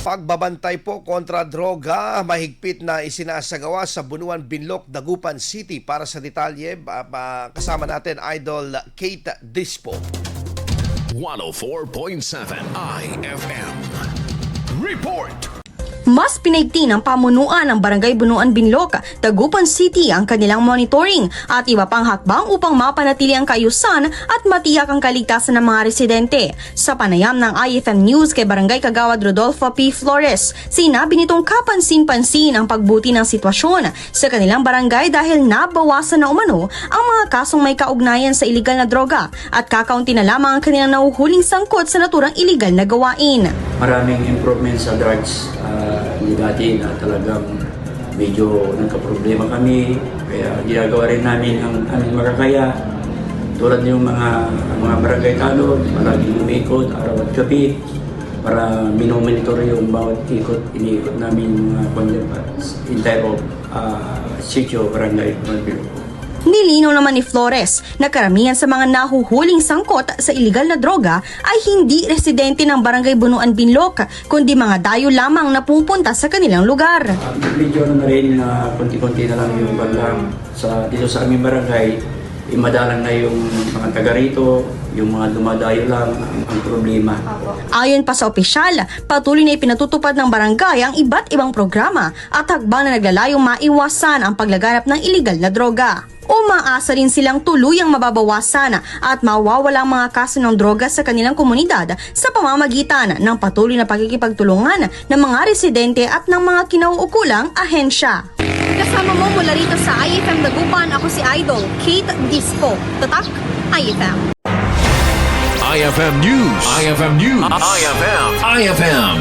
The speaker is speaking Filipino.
Pagbabantay po kontra droga, mahigpit na isinasagawa sa Bunuan, Binloc, Dagupan City. Para sa detalye, kasama natin Idol Kate Dispo. 104.7 IFM Report. Mas pinaigting ng pamunuan ng Barangay Bunuan, Binloc, Dagupan City ang kanilang monitoring at iba pang hakbang upang mapanatili ang kaayusan at matiyak ang kaligtasan ng mga residente. Sa panayam ng IFM News kay Barangay Kagawad Rodolfo P. Flores, sinabi nitong kapansin-pansin ang pagbuti ng sitwasyon sa kanilang barangay dahil nabawasan na umano ang mga kasong may kaugnayan sa iligal na droga at kakaunti na lamang ang kanilang nahuhuling sangkot sa naturang iligal na gawain. Maraming improvement sa drugs. Dati na talagang medyo nagka-problema kami, kaya ginagawa rin namin ang aming makakaya. Tulad yung mga barangay tanod, palaging umikot araw at gabi para minomonitor yung bawat ikot, iniikot namin mga entire of sitio, barangay, Binloc. Nilinaw naman ni Flores na karamihan sa mga nahuhuling sangkot sa iligal na droga ay hindi residente ng Barangay Bunuan, Binloc, kundi mga dayo lamang na pupunta sa kanilang lugar. Medyo na rin na konti-konti na lang yung balang dito sa aming barangay, madalang na yung mga taga rito, yung mga dumadayo lang ang problema. Ayon pa sa opisyal, patuloy na ipinatutupad ng barangay ang iba't ibang programa at hakbang na naglalayong maiwasan ang paglaganap ng iligal na droga. Umaasa rin silang tuluyang mababawasan at mawawala ang mga kaso ng droga sa kanilang komunidad sa pamamagitan ng patuloy na pagkikipagtulungan ng mga residente at ng mga kinauukulang ahensya. Kasama mo mula rito sa IFM Dagupan, ako si Idol Kate Dispo. Tatak, IFM. IFM News. IFM News. IFM.